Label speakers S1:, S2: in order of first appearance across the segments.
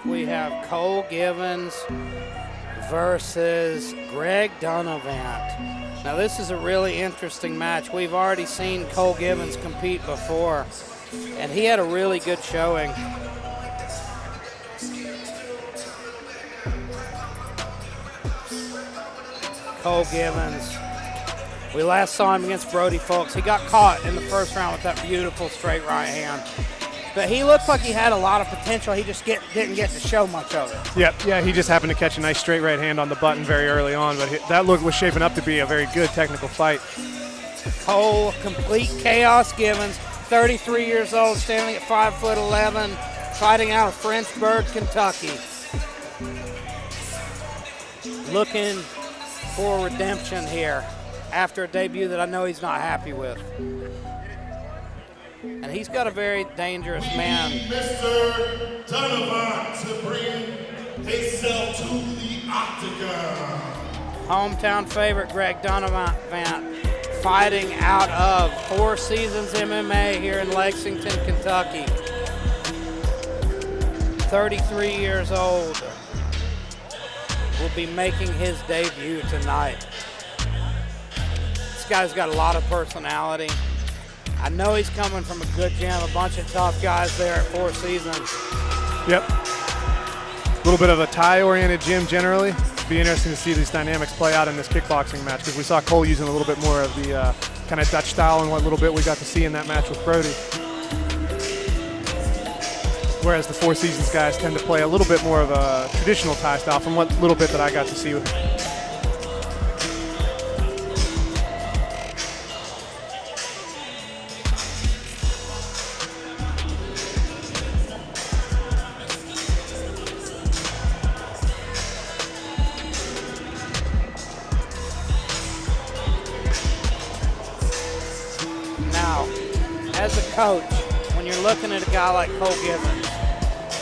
S1: up, we have Kohl Givens versus Greg Dunivant. Now this is a really interesting match. We've already seen Kohl Givens compete before, and he had a really good showing. Kohl Givens. We last saw him against Brody Fulks. He got caught in the first round with that beautiful straight right hand. But he looked like he had a lot of potential. He just didn't get to show much of it.
S2: Yep, yeah, he just happened to catch a nice straight right hand on the button very early on, but that look was shaping up to be a very good technical fight.
S1: Kohl, complete chaos Givens, 33 years old, standing at 5'11", fighting out of Frenchburg, Kentucky. Looking for redemption here after a debut that I know he's not happy with. And he's got a very dangerous man.
S3: Mr. Dunivant to bring himself to the octagon.
S1: Hometown favorite Greg Dunivant fighting out of Four Seasons MMA here in Lexington, Kentucky. 33 years old. Will be making his debut tonight. This guy's got a lot of personality. I know he's coming from a good gym, a bunch of tough guys there at Four Seasons.
S2: Yep. A little bit of a tie-oriented gym generally. It'd be interesting to see these dynamics play out in this kickboxing match because we saw Kohl using a little bit more of the kind of Dutch style and what little bit we got to see in that match with Brody. Whereas the Four Seasons guys tend to play a little bit more of a traditional Thai style from what little bit that I got to see.
S1: Now, as a coach, when you're looking at a guy like Kohl Givens,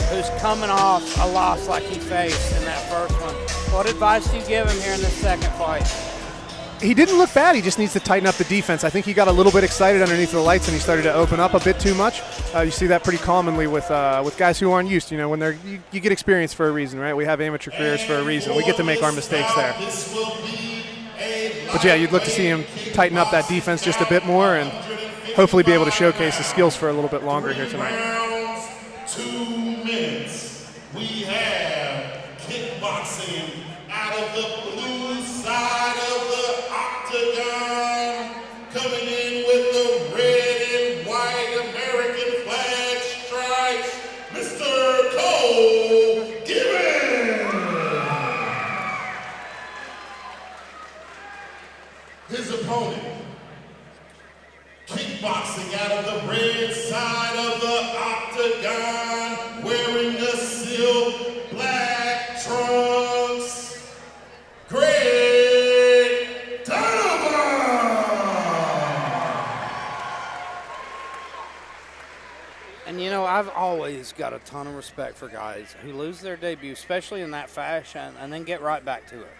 S1: who's coming off a loss like he faced in that first one, what advice do you give him here in this second fight?
S2: He didn't look bad. He just needs to tighten up the defense. I think he got a little bit excited underneath the lights and he started to open up a bit too much. You see that pretty commonly with guys who aren't used. You know, when you get experience for a reason, right? We have amateur careers for a reason. We get to make our mistakes there. But yeah, you'd look to see him tighten up that defense just a bit more and hopefully be able to showcase his skills for a little bit longer here tonight.
S3: 2 minutes. We have kickboxing out of the blue side of the octagon, coming in with the red and white American flag stripes, Mr. Kohl Givens. His opponent, kickboxing out of the red side of the octagon, wearing the silk black trunks, Greg Dunivant.
S1: And you know, I've always got a ton of respect for guys who lose their debut, especially in that fashion, and then get right back to it.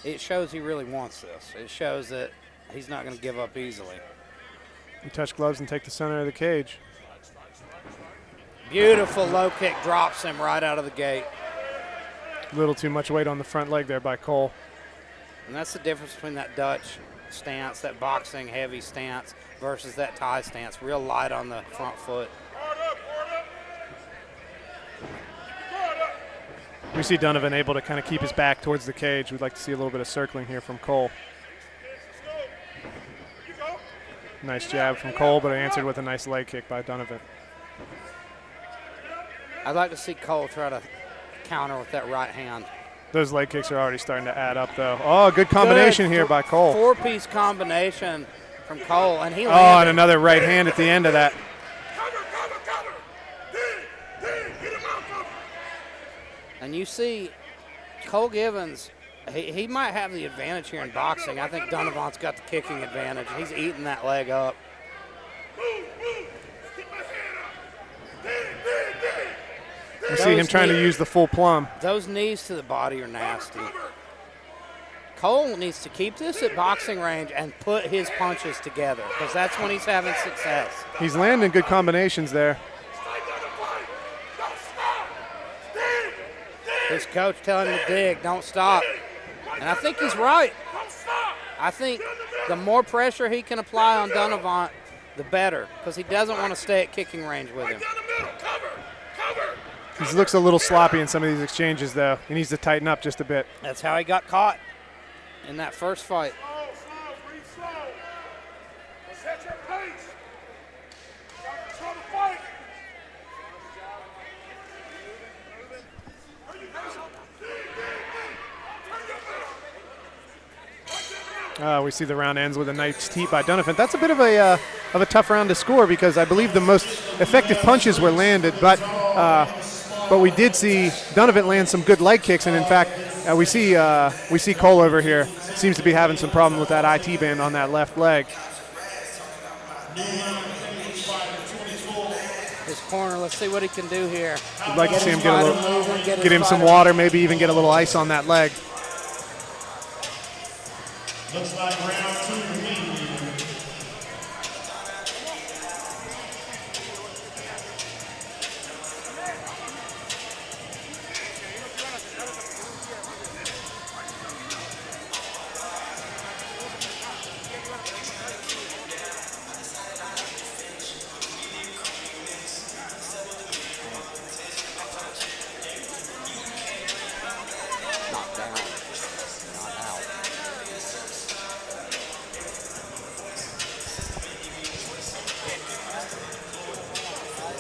S1: It shows he really wants this. It shows that he's not going to give up easily.
S2: You touch gloves and take the center of the cage.
S1: Beautiful low kick, drops him right out of the gate.
S2: A little too much weight on the front leg there by Kohl.
S1: And that's the difference between that Dutch stance, that boxing heavy stance, versus that Thai stance, real light on the front foot.
S2: We see Dunivant able to kind of keep his back towards the cage. We'd like to see a little bit of circling here from Kohl. Nice jab from Kohl, but answered with a nice leg kick by Dunivant.
S1: I'd like to see Kohl try to counter with that right hand.
S2: Those leg kicks are already starting to add up, though. Oh, good combination here by Kohl.
S1: Four-piece combination from Kohl, and he
S2: landed.
S1: Oh,
S2: and another right hand at the end of that.
S1: And you see Kohl Givens, he might have the advantage here in boxing. I think Dunivant's got the kicking advantage. He's eating that leg up.
S2: You see him trying to use the full plum.
S1: Those knees to the body are nasty. Kohl needs to keep this at boxing range and put his punches together because that's when he's having success.
S2: He's landing good combinations there.
S1: His coach telling him to dig, don't stop. And I think he's right. I think the more pressure he can apply on Dunivant, the better, because he doesn't want to stay at kicking range with him.
S2: He looks a little sloppy in some of these exchanges, though. He needs to tighten up just a bit.
S1: That's how he got caught in that first fight.
S2: We see the round ends with a nice heat by Dunivant. That's a bit of a tough round to score because I believe the most effective punches were landed, but we did see Dunivant land some good leg kicks, and in fact, we see Kohl over here seems to be having some problem with that IT band on that left leg.
S1: His corner, let's see what he can do here.
S2: I'd like to see him get him some water, maybe even get a little ice on that leg.
S3: Looks like round 2 remaining.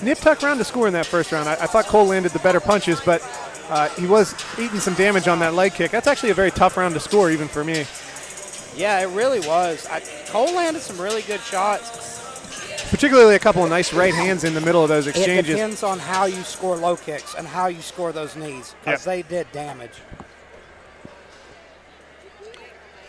S2: Nip tuck round to score in that first round. I thought Kohl landed the better punches, but he was eating some damage on that leg kick. That's actually a very tough round to score, even for me.
S1: Yeah, it really was. Kohl landed some really good shots.
S2: Particularly a couple of nice right hands in the middle of those exchanges.
S1: It depends on how you score low kicks and how you score those knees, because they did damage.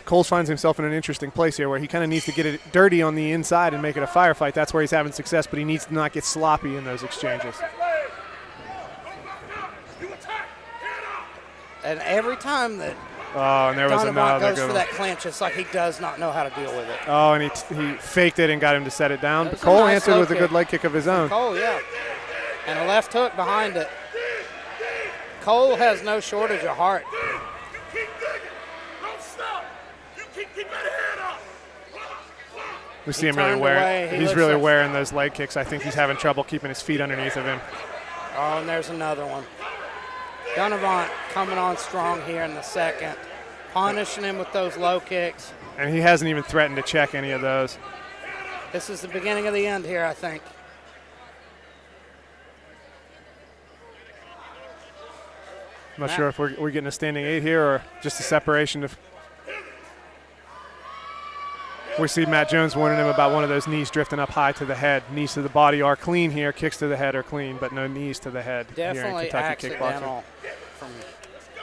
S2: Kohl finds himself in an interesting place here where he kind of needs to get it dirty on the inside and make it a firefight. That's where he's having success, but he needs to not get sloppy in those exchanges.
S1: And every time that
S2: and there was
S1: Dunivant
S2: another
S1: goes
S2: good
S1: for
S2: one.
S1: that clinch, it's like he does not know how to deal with it.
S2: Oh, and he faked it and got him to set it down. But
S1: That was a
S2: Kohl
S1: nice
S2: answered
S1: low
S2: with a
S1: kick.
S2: good leg kick of his own.
S1: Kohl, yeah. And a left hook behind it. Kohl has no shortage of heart.
S2: We see him really
S1: turned
S2: wearing.
S1: away. He
S2: He's
S1: looks
S2: really
S1: like-
S2: wearing those leg kicks. I think he's having trouble keeping his feet underneath of him.
S1: Oh, and there's another one. Dunivant coming on strong here in the second, punishing him with those low kicks.
S2: And he hasn't even threatened to check any of those.
S1: This is the beginning of the end here, I think.
S2: I'm not sure if we're getting a standing 8 here or just a separation of. We see Matt Jones warning him about one of those knees drifting up high to the head. Knees to the body are clean here. Kicks to the head are clean, but no knees to the head
S1: Definitely
S2: here in Kentucky kickboxing.
S1: accidental from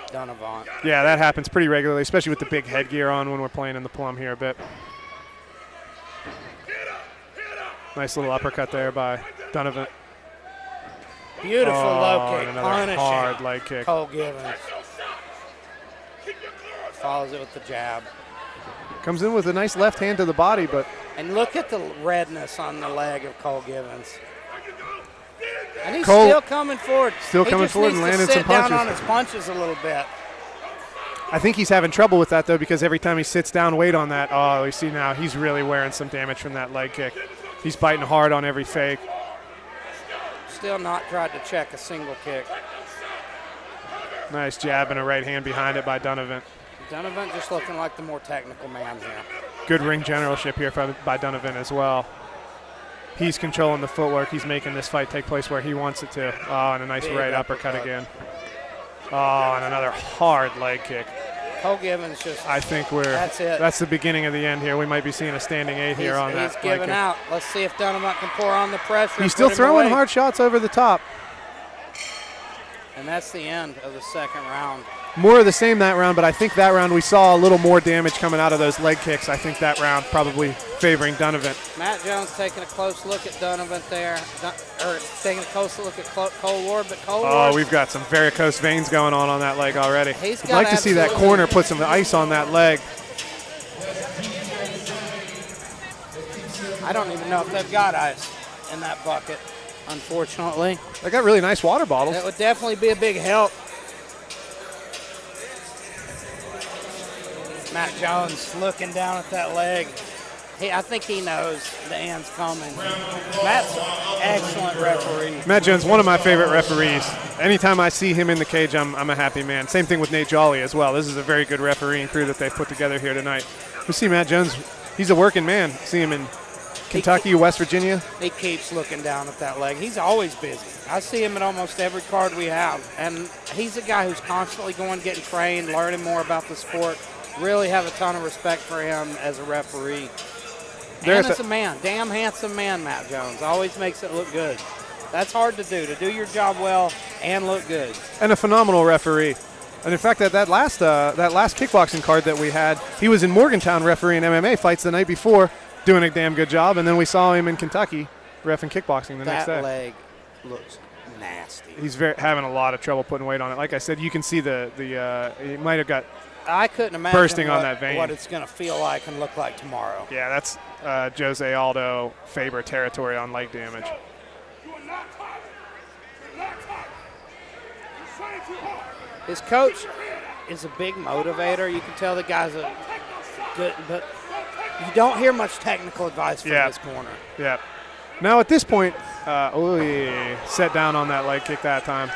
S1: Dunivant.
S2: Yeah, that happens pretty regularly, especially with the big headgear on when we're playing in the plum here a bit. Nice little uppercut there by Dunivant.
S1: Beautiful low kick,
S2: and another
S1: punishing
S2: hard leg kick.
S1: Kohl Givens. Follows it with the jab.
S2: Comes in with a nice left hand to the body, but
S1: And look at the redness on the leg of Kohl Givens. And he's
S2: Kohl
S1: still coming forward.
S2: still coming forward and landing some
S1: He just needs to sit down
S2: punches.
S1: on his punches a little bit.
S2: I think he's having trouble with that, though, because every time he sits down, weight on that, oh, you see now he's really wearing some damage from that leg kick. He's biting hard on every fake.
S1: Still not tried to check a single kick.
S2: Nice jab and a right hand behind it by Dunivant.
S1: Dunivant just looking like the more technical man here.
S2: Good ring generalship here by Dunivant as well. He's controlling the footwork. He's making this fight take place where he wants it to. Oh, and a nice
S1: Big
S2: right uppercut again. Oh, and another hard leg kick.
S1: Kohl Givens just,
S2: I think
S1: that's it.
S2: that's the beginning of the end here. We might be seeing a standing 8 here on that
S1: He's
S2: leg
S1: giving
S2: kick.
S1: out. Let's see if Dunivant can pour on the pressure.
S2: He's
S1: and
S2: still
S1: put him
S2: throwing
S1: away.
S2: hard shots over the top.
S1: And that's the end of the second round.
S2: More of the same that round, but I think that round we saw a little more damage coming out of those leg kicks. I think that round probably favoring Dunivant.
S1: Matt Jones taking a close look at Dunivant there, or taking a close look at Kohl Ward, but Kohl
S2: Oh,
S1: Ward,
S2: we've got some varicose veins going on that leg already.
S1: He's
S2: I'd
S1: got
S2: like to see that
S1: absolutely-
S2: corner put some ice on that leg.
S1: I don't even know if they've got ice in that bucket, unfortunately.
S2: They got really nice water bottles.
S1: That would definitely be a big help. Matt Jones looking down at that leg. I think he knows the end's coming. Matt's an excellent referee.
S2: Matt Jones, one of my favorite referees. Anytime I see him in the cage, I'm a happy man. Same thing with Nate Jolly as well. This is a very good refereeing crew that they've put together here tonight. We see Matt Jones, he's a working man. See him in Kentucky, West Virginia.
S1: He keeps looking down at that leg. He's always busy. I see him in almost every card we have. And he's a guy who's constantly going, getting trained, learning more about the sport. Really have a ton of respect for him as a referee. And as a man, damn handsome man, Matt Jones. Always makes it look good. That's hard to do your job well and look good.
S2: And a phenomenal referee. And in fact, that last kickboxing card that we had, he was in Morgantown refereeing MMA fights the night before, doing a damn good job. And then we saw him in Kentucky reffing kickboxing the next day.
S1: That leg looks nasty.
S2: He's having a lot of trouble putting weight on it. Like I said, you can see he might have got
S1: I couldn't imagine
S2: bursting on that vein.
S1: What it's going to feel like and look like tomorrow.
S2: Yeah, that's Jose Aldo Faber territory on leg damage.
S1: His coach is a big motivator. You can tell the guy's a good, but you don't hear much technical advice from this corner.
S2: Yeah. Now at this point, set down on that leg kick that time.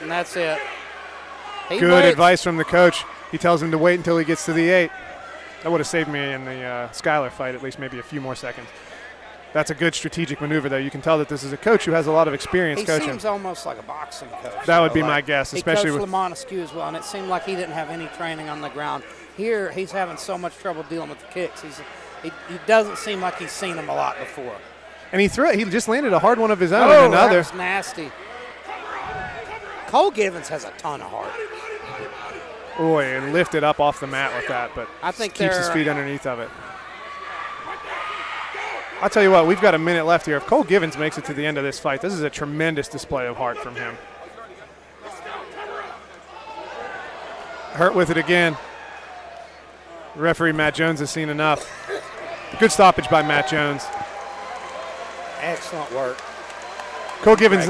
S1: And that's it.
S2: Good advice from the coach. He tells him to wait until he gets to the 8. That would have saved me in the Skyler fight at least maybe a few more seconds. That's a good strategic maneuver, though. You can tell that this is a coach who has a lot of experience coaching.
S1: He seems almost like a boxing coach.
S2: That would be my guess, especially
S1: with
S2: with
S1: Lamont Askew as well, and it seemed like he didn't have any training on the ground. Here, he's having so much trouble dealing with the kicks. He doesn't seem like he's seen them a lot before.
S2: And he just landed a hard one of his own.
S1: Oh,
S2: another.
S1: That was nasty. Kohl Givens has a ton of heart.
S2: Boy, and lifted up off the mat with that, but
S1: I think
S2: keeps his feet underneath of it. I'll tell you what, we've got a minute left here. If Kohl Givens makes it to the end of this fight, this is a tremendous display of heart from him. Hurt with it again. Referee Matt Jones has seen enough. Good stoppage by Matt Jones.
S1: Excellent work.
S2: Kohl Givens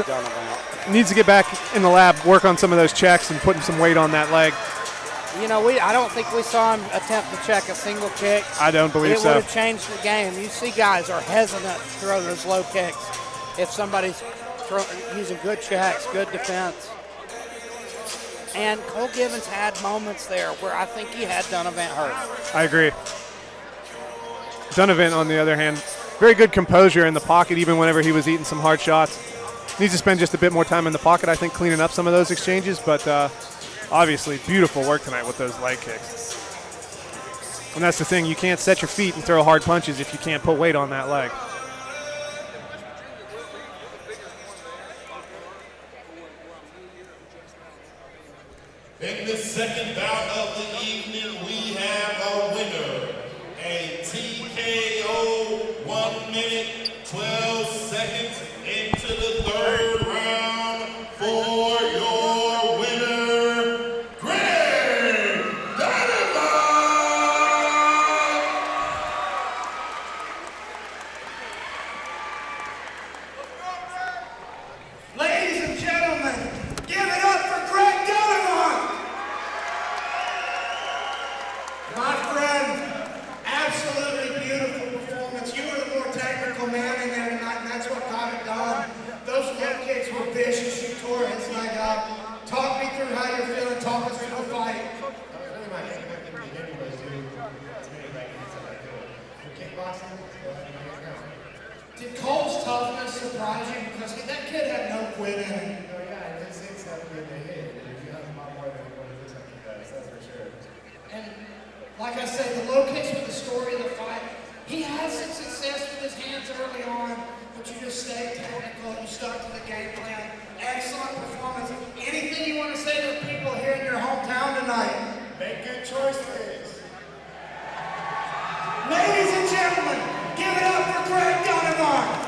S2: needs to get back in the lab, work on some of those checks and putting some weight on that leg.
S1: You know, I don't think we saw him attempt to check a single kick.
S2: I don't believe so.
S1: It would have changed the game. You see guys are hesitant to throw those low kicks if somebody's using good checks, good defense. And Kohl Givens had moments there where I think he had Dunivant hurt.
S2: I agree. Dunivant, on the other hand, very good composure in the pocket even whenever he was eating some hard shots. Needs to spend just a bit more time in the pocket, I think, cleaning up some of those exchanges, but obviously beautiful work tonight with those leg kicks. And that's the thing, you can't set your feet and throw hard punches if you can't put weight on that leg.
S3: In the second bout of the evening, we have a winner, a TKO, 1 minute, 12 seconds into the third round for your winner, Greg Dunivant!
S4: Ladies and gentlemen, give it up for Greg Dunivant! My friend, absolutely beautiful performance. You were the more technical man in there tonight, and that's what got it done. Those low kicks were vicious. You tore his leg up. Talk me through how you're feeling. Talk us through the fight. Did Cole's toughness surprise you? Because that kid had no quit in him. And like I said, the low kicks were the story of the fight. He had some success with his hands early on, but you just stayed technical. You stuck to the game plan. Excellent performance. Anything you want to say to the people here in your hometown tonight?
S3: Make good choices.
S4: Ladies and gentlemen, give it up for Greg Dunivant.